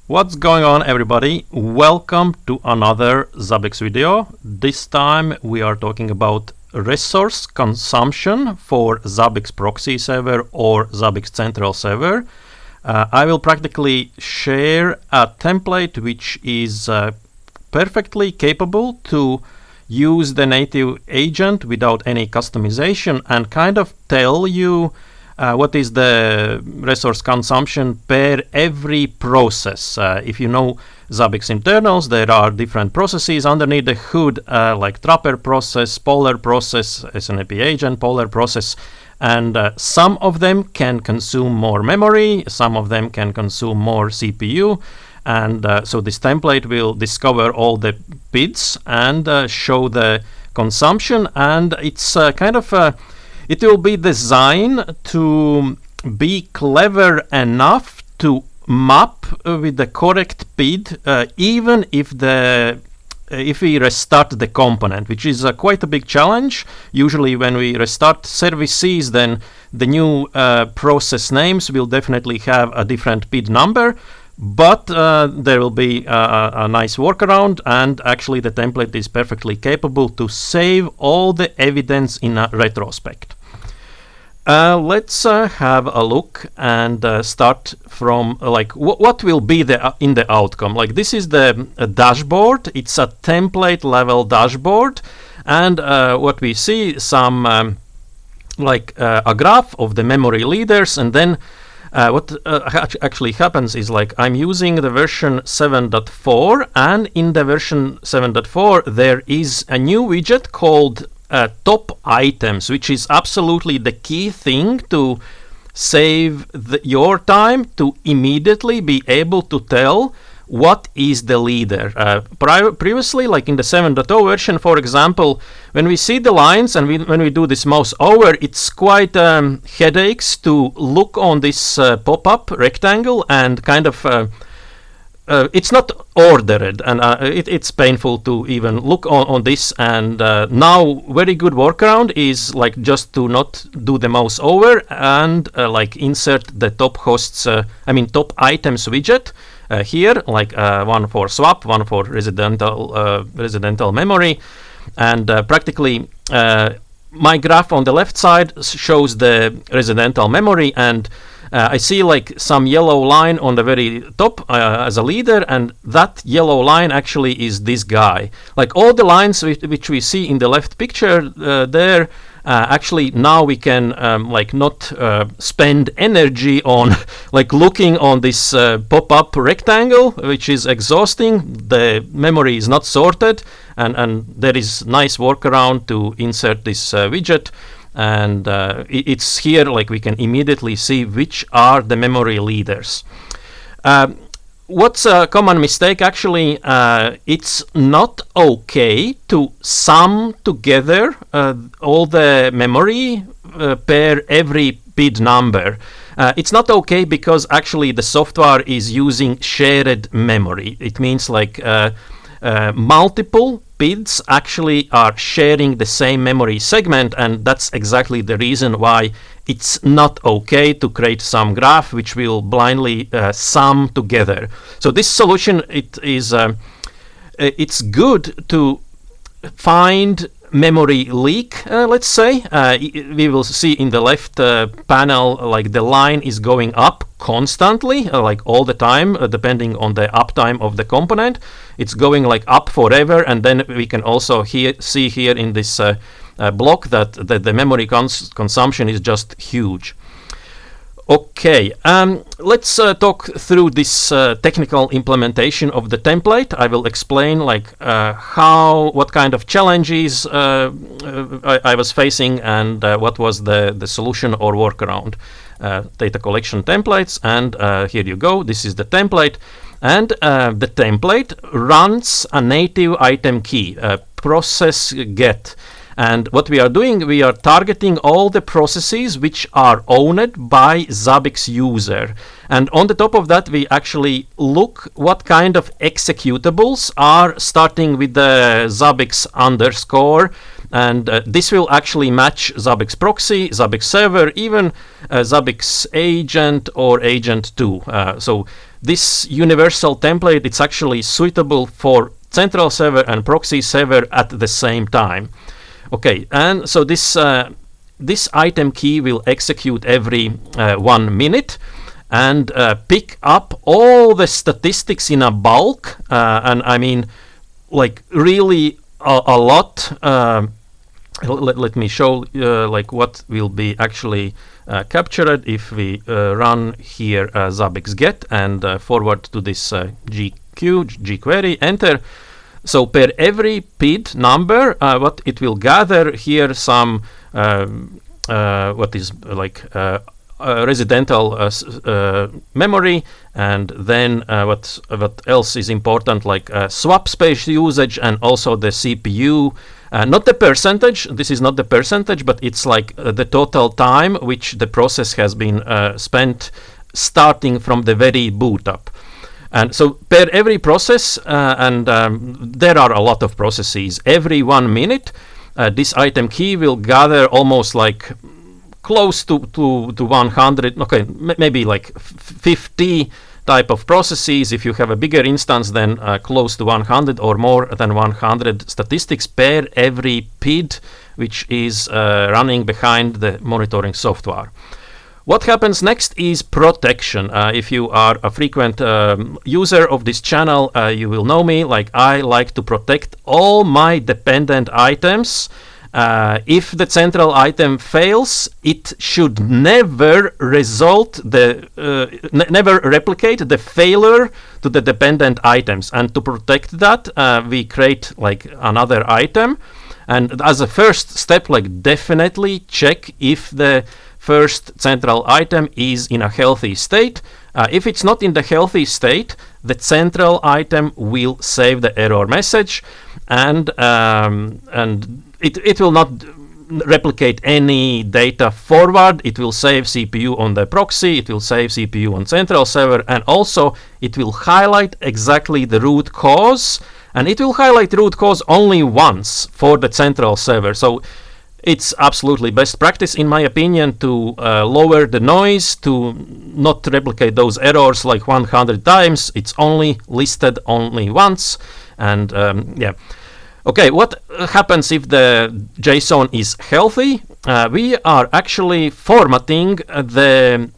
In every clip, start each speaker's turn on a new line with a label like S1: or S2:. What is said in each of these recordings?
S1: What's going on, everybody? Welcome to another Zabbix video. This time we are talking about resource consumption for Zabbix proxy server or Zabbix central server. I will practically share a template which is perfectly capable to use the native agent without any customization and kind of tell you what is the resource consumption per every process. If you know Zabbix internals, there are different processes underneath the hood, like Trapper process, Polar process, SNAP agent, Polar process, and some of them can consume more memory, some of them can consume more CPU, and so this template will discover all the PIDs and show the consumption, and it's it will be designed to be clever enough to map with the correct PID, even if we restart the component, which is quite a big challenge. Usually when we restart services, then the new process names will definitely have a different PID number, but there will be a nice workaround, and actually the template is perfectly capable to save all the evidence in a retrospect. Let's have a look and start from what will be in the outcome. Like, this is the dashboard. It's a template level dashboard, and what we see some a graph of the memory leaders, and then what actually happens is, like, I'm using the version 7.4, and in the version 7.4 there is a new widget called top items, which is absolutely the key thing to save your time to immediately be able to tell what is the leader. Previously, like in the 7.0 version, for example, when we see the lines and when we do this mouse over, it's quite headaches to look on this pop-up rectangle and kind of it's not ordered, and it's painful to even look on this. And now very good workaround is like just to not do the mouse over and insert the top top items widget here, one for swap, one for residental memory, and practically my graph on the left side shows the residental memory, and I see some yellow line on the very top as a leader, and that yellow line actually is this guy. Like all the lines which we see in the left picture there, actually now we can not spend energy on looking on this pop-up rectangle, which is exhausting. The memory is not sorted, and there is nice workaround to insert this widget. And it's here, we can immediately see which are the memory leaders. What's a common mistake? Actually, it's not okay to sum together all the memory per every PID number. It's not okay because actually the software is using shared memory. It means multiple PIDs actually are sharing the same memory segment, and that's exactly the reason why it's not okay to create some graph which will blindly sum together. So this solution, it's good to find memory leak, let's say. We will see in the left panel, the line is going up constantly, all the time, depending on the uptime of the component. It's going up forever, and then we can also see here in this block that the memory consumption is just huge. Okay, let's talk through this technical implementation of the template. I will explain what kind of challenges I was facing, and what was the solution or workaround. Data collection templates, and here you go. This is the template, and the template runs a native item key, process get. And what we are doing, we are targeting all the processes which are owned by Zabbix user. And on the top of that, we actually look what kind of executables are starting with the Zabbix underscore. And this will actually match Zabbix proxy, Zabbix server, even Zabbix agent or agent 2. So this universal template, it's actually suitable for central server and proxy server at the same time. Okay, and so this item key will execute every 1 minute and pick up all the statistics in a bulk, and I mean, like really a lot. Let me show like what will be actually captured if we run here Zabbix get and forward to this gquery, enter. So per every PID number, what it will gather here some what is like residental memory, and then what else is important, like swap space usage and also the CPU. Not the percentage, this is not the percentage, but it's like the total time which the process has been spent starting from the very boot up. And so per every process, and there are a lot of processes, every 1 minute, this item key will gather almost like close to 100, okay, maybe like 50 type of processes. If you have a bigger instance, then close to 100 or more than 100 statistics per every PID which is running behind the monitoring software. What happens next is protection. If you are a frequent user of this channel, you will know me, like I like to protect all my dependent items. If the central item fails, it should never never replicate the failure to the dependent items. And to protect that, we create like another item. And as a first step, like definitely check if the first central item is in a healthy state. If it's not in the healthy state, the central item will save the error message, and it will not replicate any data forward. It will save CPU on the proxy, it will save CPU on central server, and also it will highlight exactly the root cause, and it will highlight root cause only once for the central server. So it's absolutely best practice, in my opinion, to lower the noise, to not replicate those errors like 100 times. It's only listed only once, and yeah. Okay, what happens if the JSON is healthy? We are actually formatting the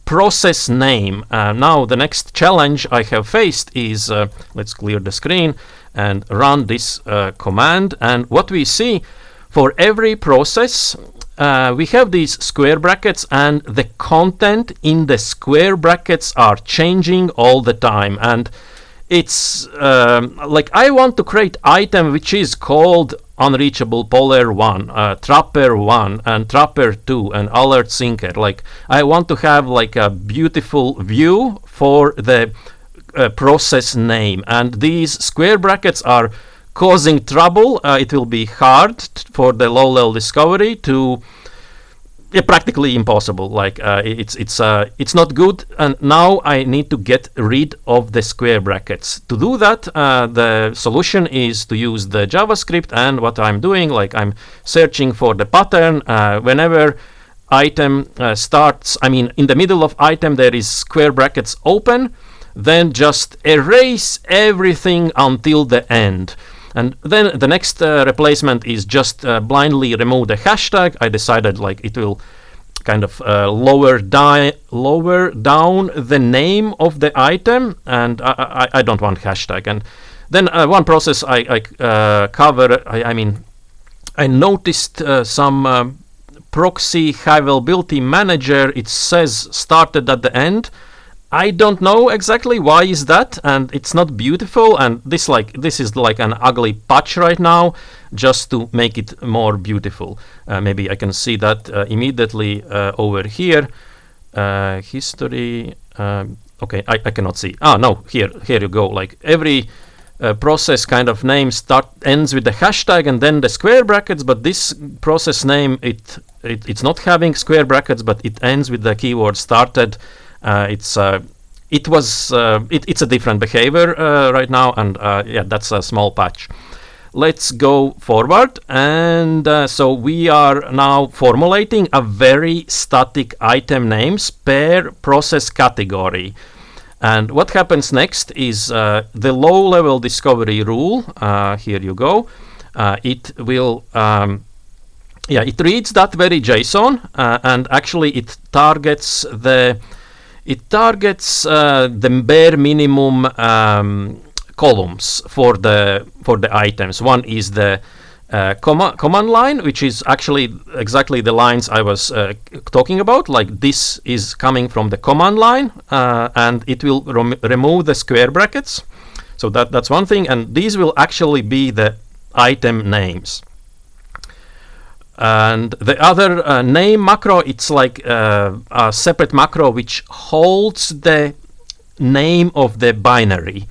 S1: process name. Now the next challenge I have faced is, let's clear the screen and run this command, and what we see, for every process, we have these square brackets, and the content in the square brackets are changing all the time. And it's like I want to create item which is called unreachable polar 1, trapper 1, and trapper 2, and alert syncer. Like I want to have like a beautiful view for the process name, and these square brackets are causing trouble. It will be hard for the low-level discovery to practically impossible. Like it's not good, and now I need to get rid of the square brackets. To do that, the solution is to use the JavaScript, and what I'm doing, like I'm searching for the pattern. Whenever item starts, I mean in the middle of item there is square brackets open, then just erase everything until the end. And then the next replacement is just blindly remove the hashtag. I decided like it will kind of lower down the name of the item, and I don't want hashtag. And then one process I cover, I mean, I noticed some proxy high availability manager, it says started at the end. I don't know exactly why is that, and it's not beautiful, and this is like an ugly patch right now just to make it more beautiful. Maybe I can see that immediately over here. History. Okay, I cannot see. No, here you go. Like every process kind of name ends with the hashtag and then the square brackets, but this process name it's not having square brackets, but it ends with the keyword started. It's a different behavior right now, and yeah, that's a small patch. Let's go forward, and so we are now formulating a very static item names per process category. And what happens next is the low-level discovery rule. Here you go. It will, it reads that very JSON, and actually it targets the bare minimum columns for the items. One is the command line, which is actually exactly the lines I was talking about. Like this is coming from the command line, and it will remove the square brackets. So that's one thing, and these will actually be the item names. And the other name macro, it's like a separate macro which holds the name of the binary.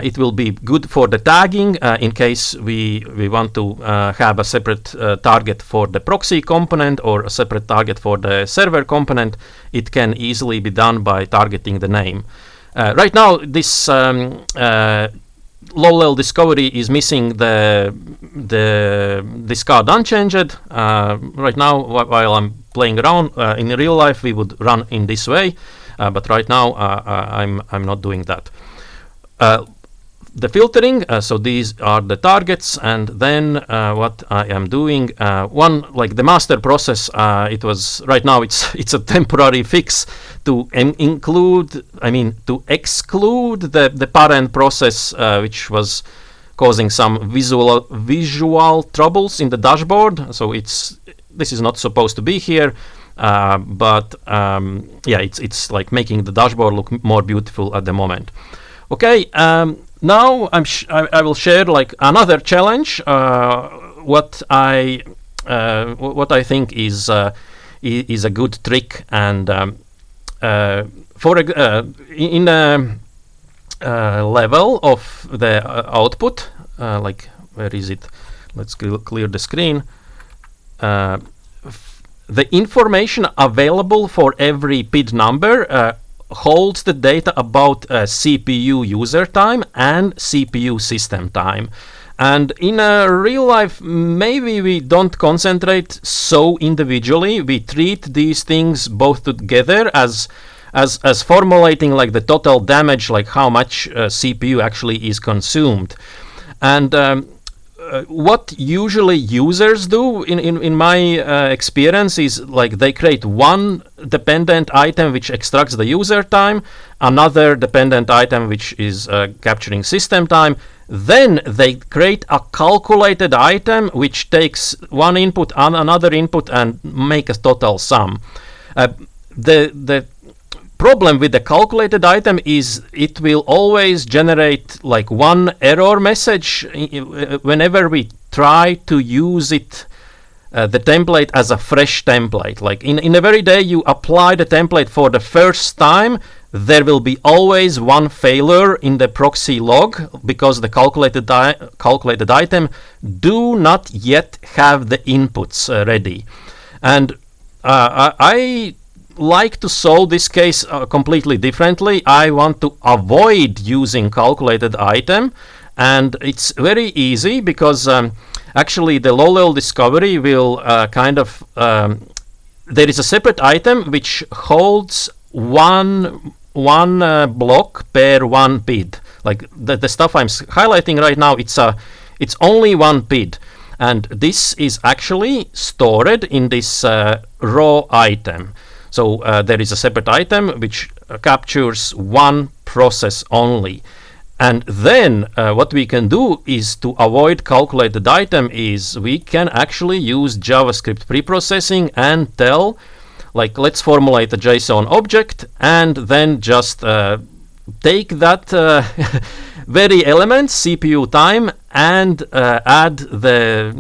S1: It will be good for the tagging in case we want to have a separate target for the proxy component or a separate target for the server component. It can easily be done by targeting the name. Right now, this low-level discovery is missing the discard unchanged. Right now, while I'm playing around in real life, we would run in this way, but right now I'm not doing that. The filtering, so these are the targets, and then what I am doing, one, like the master process, it was right now it's a temporary fix to exclude the parent process, which was causing some visual troubles in the dashboard. So this is not supposed to be here, but it's like making the dashboard look more beautiful at the moment. Okay. Now I will share like another challenge. What I think is a good trick, and in a level of the output, like where is it? Let's clear the screen. The information available for every PID number holds the data about CPU user time and CPU system time. And in real life, maybe we don't concentrate so individually. We treat these things both together as formulating like the total damage, like how much CPU actually is consumed. And what usually users do in my experience is like they create one dependent item which extracts the user time, another dependent item which is capturing system time. Then they create a calculated item which takes one input and another input and make a total sum. The problem with the calculated item is it will always generate like one error message whenever we try to use it, the template as a fresh template. Like in a very day you apply the template for the first time, there will be always one failure in the proxy log because the calculated item do not yet have the inputs ready. And I like to solve this case completely differently. I want to avoid using calculated item, and it's very easy because actually the low-level discovery will there is a separate item which holds one block per one PID. Like the stuff I'm highlighting right now, it's only one PID, and this is actually stored in this raw item. So there is a separate item which captures one process only. And then what we can do is to avoid calculated item is we can actually use JavaScript preprocessing and tell, like, let's formulate a JSON object and then just take that very element, CPU time, and add the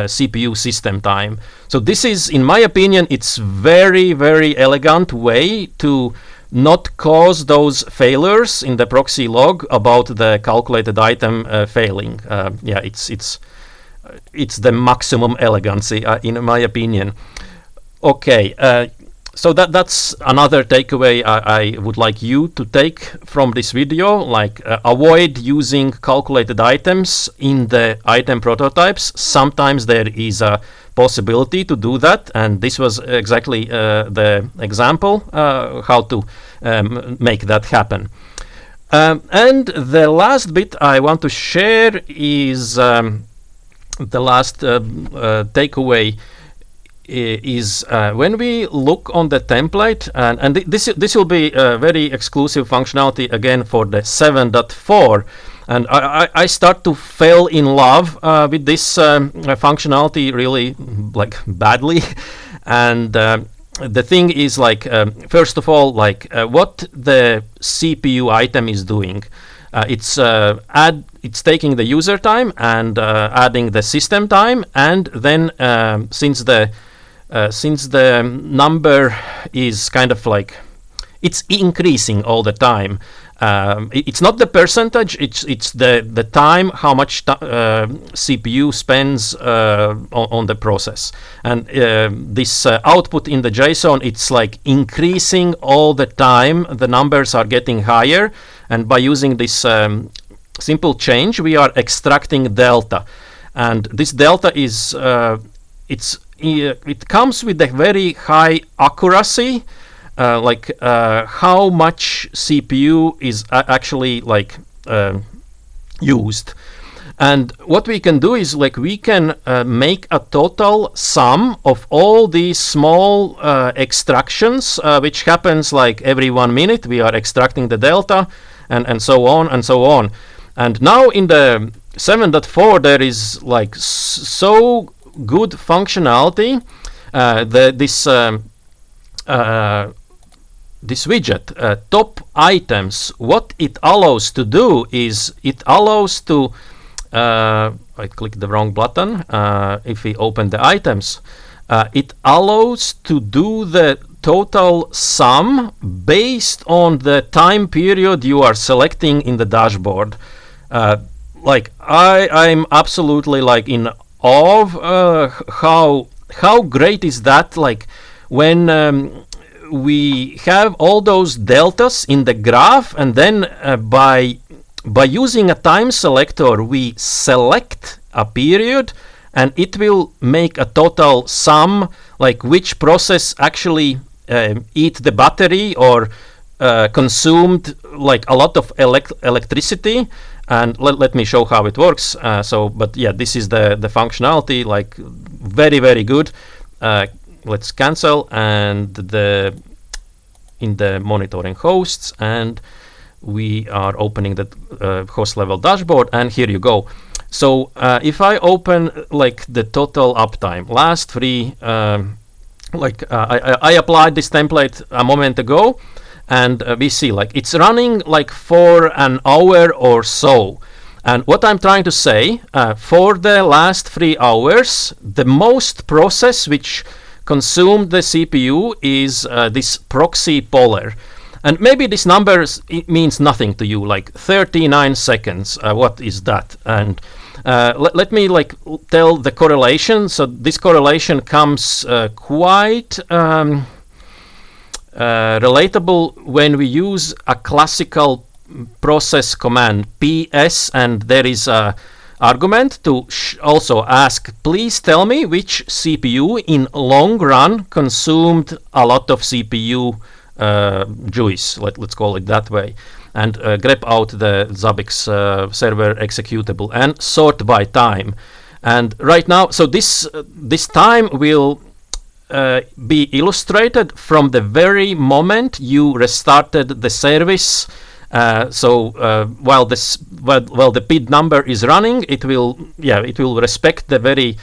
S1: CPU system time. So this is, in my opinion, it's very, very elegant way to not cause those failures in the proxy log about the calculated item failing. It's the maximum elegancy, in my opinion. Okay, So that's another takeaway I would like you to take from this video, like avoid using calculated items in the item prototypes. Sometimes there is a possibility to do that, and this was exactly the example how to make that happen. And the last bit I want to share is the last takeaway is when we look on the template, and this will be a very exclusive functionality again for the 7.4, and I start to fall in love with this functionality really like badly. And the thing is, like, first of all, like what the CPU item is doing. It's taking the user time and adding the system time, and then since the number is kind of like it's increasing all the time. It's not the percentage; it's the time, how much CPU spends on the process, and this output in the JSON, it's like increasing all the time. The numbers are getting higher, and by using this simple change, we are extracting delta, and this delta is it comes with a very high accuracy. Like how much CPU is actually like used, and what we can do is like we can make a total sum of all these small extractions, which happens like every 1 minute. We are extracting the delta, and so on and so on. And now in the 7.4 there is like so good functionality. This widget, top items, what it allows to do is it allows to, I clicked the wrong button, if we open the items, it allows to do the total sum based on the time period you are selecting in the dashboard. Like I'm absolutely like in awe of how great is that, like when we have all those deltas in the graph, and then by using a time selector we select a period, and it will make a total sum, like which process actually eat the battery or consumed like a lot of electricity. And let me show how it works. But yeah, this is the functionality, like very, very good. Let's cancel, and in the monitoring hosts, and we are opening the host level dashboard, and here you go. So if I open like the total uptime, last three, I applied this template a moment ago, and we see like it's running like for an hour or so. And what I'm trying to say, for the last 3 hours, the most process which consumed the CPU is this proxy poller. And maybe this number means nothing to you, like 39 seconds. What is that? And let me like tell the correlation. So this correlation comes quite relatable when we use a classical process command ps, and there is a argument to also ask, please tell me which CPU in long run consumed a lot of CPU juice, let's call it that way, and grep out the Zabbix server executable and sort by time. And right now, so this time will be illustrated from the very moment you restarted the service. While the PID number is running, it will respect the very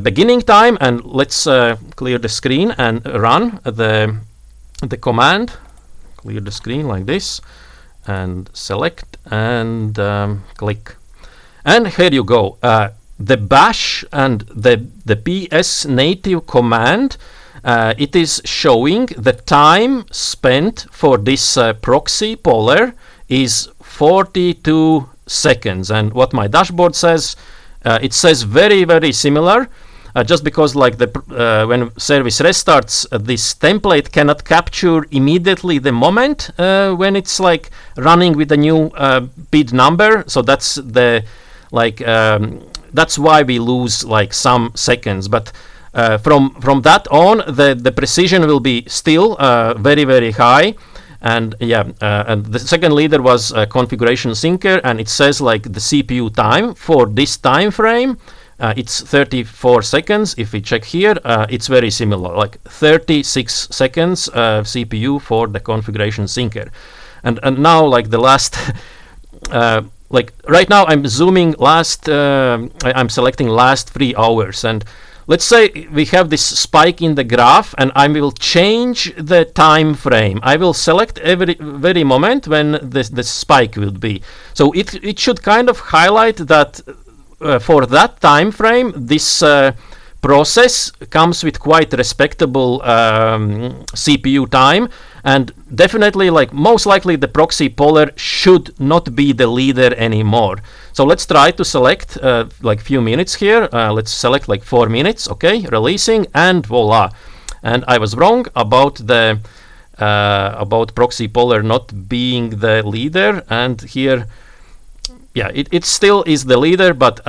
S1: beginning time. And let's clear the screen and run the command. Clear the screen like this, and select and click. And here you go. The bash and the ps native command. It is showing the time spent for this proxy poller is 42 seconds. And what my dashboard says, it says very, very similar. just because like when service restarts, this template cannot capture immediately the moment when it's like running with the new bid number. So that's the like that's why we lose like some seconds. But from that on, the precision will be still very, very high. And and the second leader was configuration syncer, and it says like the CPU time for this time frame. It's 34 seconds. If we check here, it's very similar, like 36 seconds CPU for the configuration syncer. And now like the last, like right now I'm zooming last, I'm selecting last 3 hours. And let's say we have this spike in the graph, and I will change the time frame. I will select very moment when the spike will be. So it should kind of highlight that for that time frame, this process comes with quite respectable CPU time, and definitely, like most likely, the proxy poller should not be the leader anymore. So let's try to select like few minutes here. Let's select like 4 minutes. Okay, releasing, and voila. And I was wrong about the about proxy poller not being the leader. And here, yeah, it still is the leader. But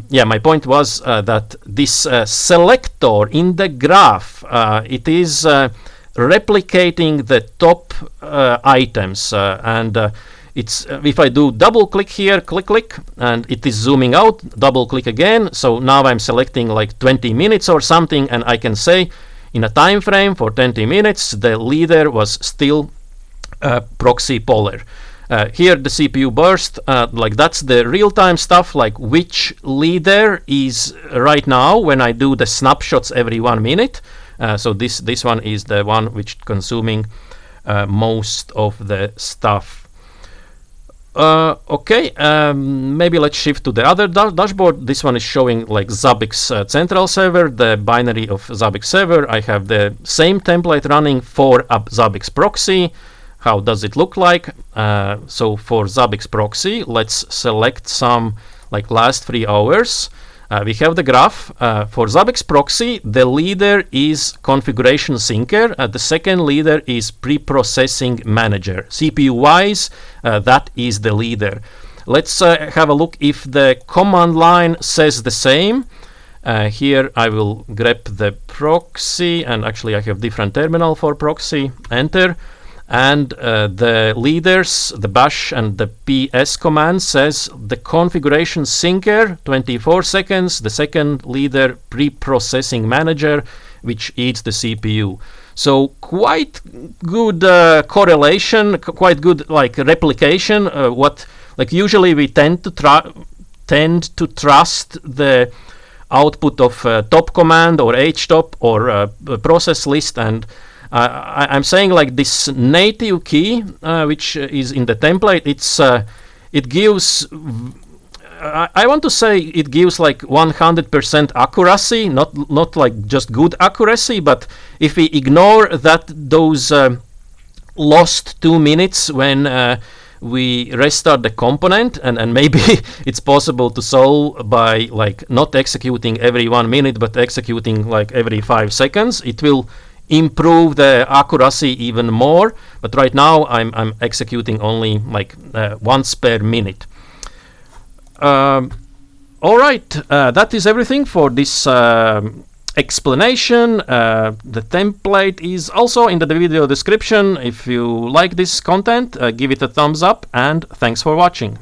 S1: yeah, my point was that this selector in the graph, it is replicating the top items, and it's if I do double click here, click, and it is zooming out, double click again. So now I'm selecting like 20 minutes or something, and I can say in a time frame for 20 minutes the leader was still proxy poller. Here the CPU burst, like that's the real-time stuff, like which leader is right now when I do the snapshots every 1 minute. So this one is the one which consuming most of the stuff. Okay, maybe let's shift to the other dashboard. This one is showing like Zabbix central server, the binary of Zabbix server. I have the same template running for a Zabbix proxy. How does it look like? So for Zabbix proxy, let's select some like last 3 hours. We have the graph. For Zabbix proxy, the leader is configuration syncer. The second leader is pre-processing manager. CPU-wise, that is the leader. Let's have a look if the command line says the same. Here I will grep the proxy, and actually I have different terminal for proxy. Enter. And the leaders, the bash and the ps command says the configuration syncer 24 seconds, the second leader pre-processing manager, which eats the CPU. So quite good correlation, quite good like replication. What like usually we tend to trust the output of top command or htop or process list, and I'm saying like this native key, which is in the template, it gives, I want to say it gives like 100% accuracy, not like just good accuracy, but if we ignore that those lost 2 minutes when we restart the component, and maybe it's possible to solve by like not executing every 1 minute, but executing like every 5 seconds, it will improve the accuracy even more. But right now I'm executing only like once per minute. All right, that is everything for this explanation. The template is also in the video description. If you like this content, give it a thumbs up, and thanks for watching.